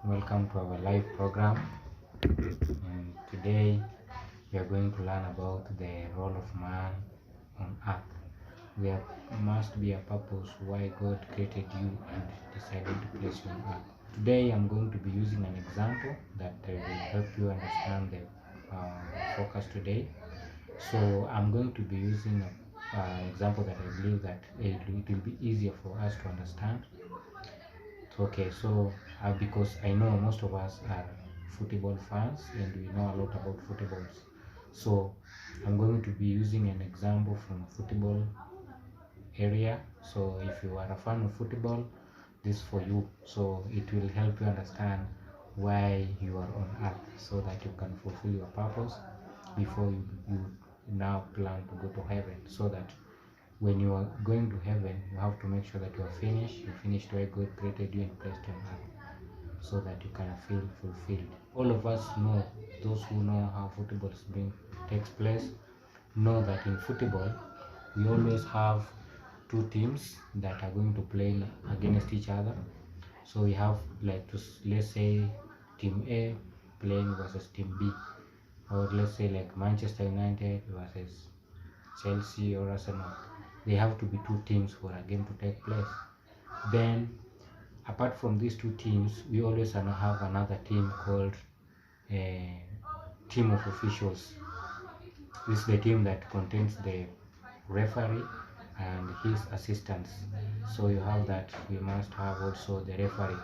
Welcome to our live program. And today we are going to learn about the role of man on earth. There must be a purpose why God created you and decided to place you on earth. Today I'm going to be using an example that will help you understand the focus today. So I'm going to be using an example that I believe that it will be easier for us to understand. Okay, so because I know most of us are football fans and we know a lot about footballs. So I'm going to be using an example from football area. So if you are a fan of football, this is for you. So it will help you understand why you are on earth so that you can fulfill your purpose before you now plan to go to heaven, so that when you are going to heaven, you have to make sure that you finished where God created you and placed you on earth, so that you can feel fulfilled. All of us know, those who know how football is being takes place, know that in football we always have two teams that are going to play against each other. So we have, like, let's say team A playing versus team B, or let's say like Manchester United versus Chelsea or Arsenal. They have to be two teams for a game to take place. Then apart from these two teams, we always have another team called a team of officials. This is the team that contains the referee and his assistants. So you have that. We must have also the referee.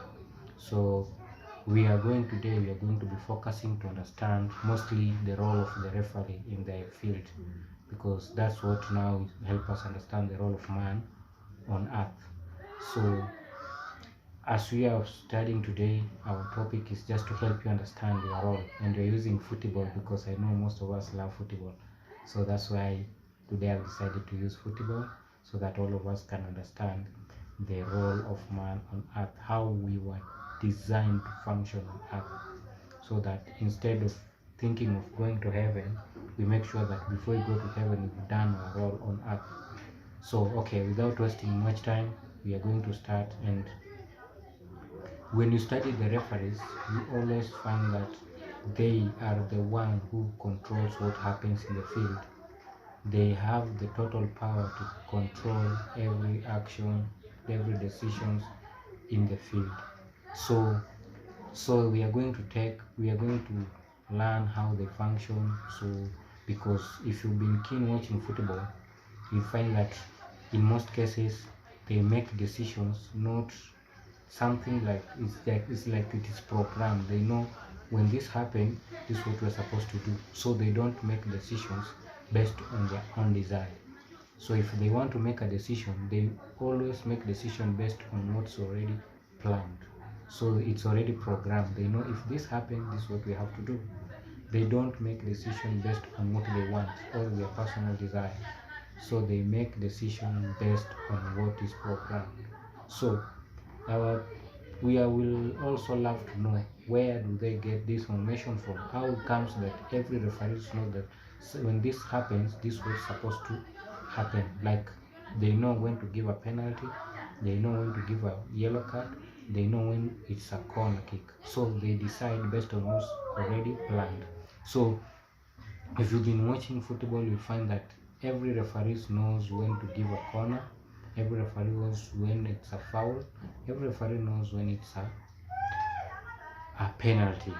So we are going to be focusing to understand mostly the role of the referee in the field, because that's what now help us understand the role of man on earth. So as we are studying today, our topic is just to help you understand your role, and we're using football because I know most of us love football. So that's why today I've decided to use football, so that all of us can understand the role of man on earth, how we were designed to function on earth, so that instead of thinking of going to heaven, we make sure that before we go to heaven, we've done our role on earth. So okay, without wasting much time, we are going to start. And when you study the referees, you always find that they are the one who controls what happens in the field. They have the total power to control every action, every decisions in the field. So we are going to learn how they function. So because if you've been keen watching football, you find that in most cases they make decisions not something like it's like it is programmed. They know when this happened, this is what we're supposed to do. So they don't make decisions based on their own desire. So if they want to make a decision, they always make decision based on what's already planned. So it's already programmed. They know if this happened, this is what we have to do. They don't make decision based on what they want or their personal desire. So they make decision based on what is programmed. So our will also love to know, where do they get this information from? How it comes that every referee knows that when this happens, this was supposed to happen. Like, they know when to give a penalty, they know when to give a yellow card, they know when it's a corner kick. So they decide based on what's already planned. So if you've been watching football, you find that every referee knows when to give a corner, every referee knows when it's a foul, every referee knows when it's a penalty.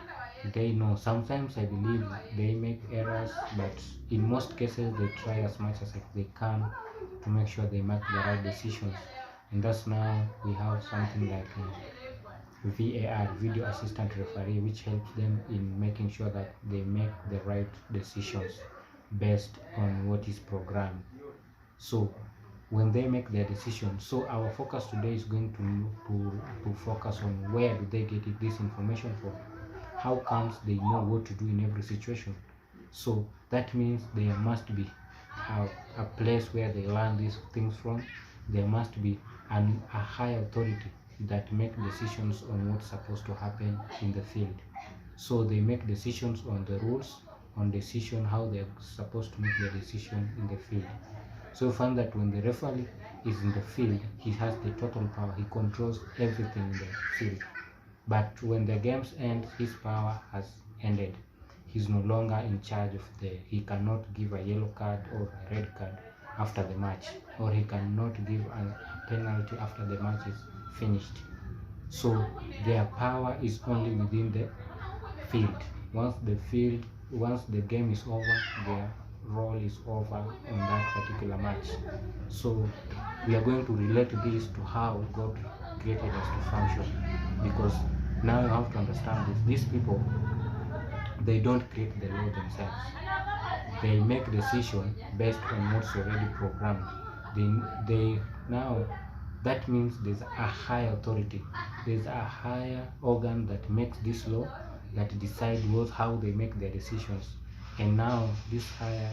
They know. Sometimes I believe they make errors, but in most cases they try as much as they can to make sure they make the right decisions. And thus now we have something like VAR, video assistant referee, which helps them in making sure that they make the right decisions based on what is programmed. So when they make their decision, so our focus today is going to focus on where do they get this information from, how comes they know what to do in every situation. So that means there must be a place where they learn these things from. There must be a high authority that make decisions on what's supposed to happen in the field. So they make decisions on the rules, on decision how they're supposed to make their decision in the field. So you find that when the referee is in the field, he has the total power. He controls everything in the field. But when the games end, his power has ended. He's no longer in charge of he cannot give a yellow card or a red card after the match, or he cannot give a penalty after the match is finished. So their power is only within the field. Once the game is over, their role is over on that particular match. So we are going to relate this to how God created us to function, because now you have to understand this. These people, they don't create the law themselves. They make decision based on what's already programmed. They now, that means there's a higher authority. There's a higher organ that makes this law, that decides how they make their decisions. And now this higher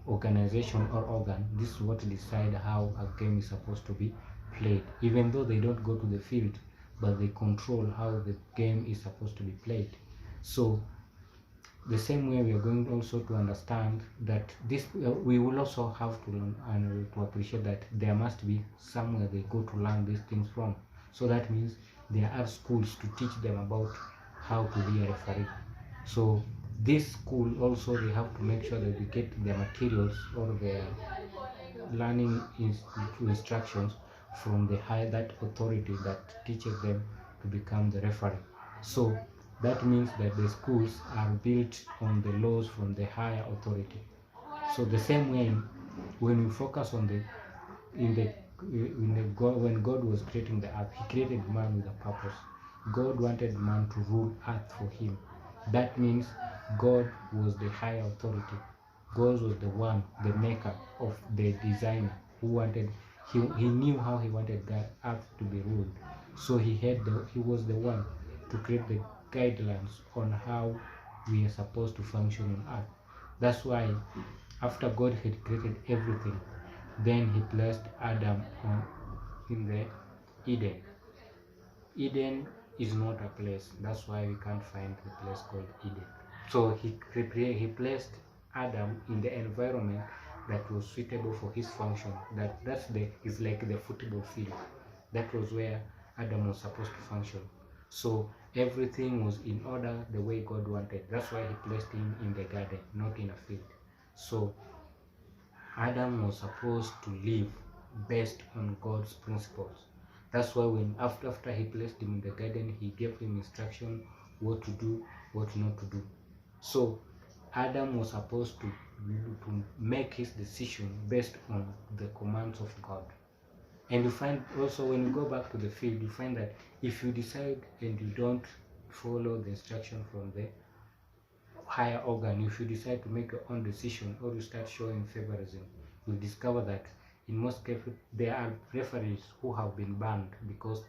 organization or organ, this is what decide how a game is supposed to be played. Even though they don't go to the field, but they control how the game is supposed to be played. So the same way we are going also to understand that this we will also have to learn and to appreciate that there must be somewhere they go to learn these things from. So that means there are schools to teach them about how to be a referee. So this school also, they have to make sure that they get their materials or their learning instructions from the high that authority that teaches them to become the referee. So that means that the schools are built on the laws from the higher authority. So the same way, when we focus on when God was creating the earth, He created man with a purpose. God wanted man to rule earth for Him. That means God was the higher authority. God was the one, the maker of the designer, who wanted. He knew how He wanted the earth to be ruled. So He was the one to create the guidelines on how we are supposed to function on earth. That's why after God had created everything, then He placed Adam in the Eden. Eden is not a place. That's why we can't find the place called Eden. So he placed Adam in the environment that was suitable for his function. Is like the football field. That was where Adam was supposed to function. So everything was in order the way God wanted. That's why He placed him in the garden, not in a field. So Adam was supposed to live based on God's principles. That's why when after He placed him in the garden, He gave him instruction what to do, what not to do. So Adam was supposed to make his decision based on the commands of God. And you find also, when you go back to the field, you find that if you decide and you don't follow the instruction from the higher organ, if you decide to make your own decision or you start showing favorism, you'll discover that in most cases there are referees who have been banned because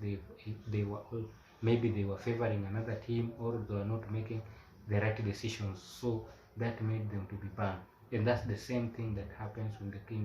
maybe they were favoring another team, or they were not making the right decisions. So that made them to be banned. And that's the same thing that happens when the king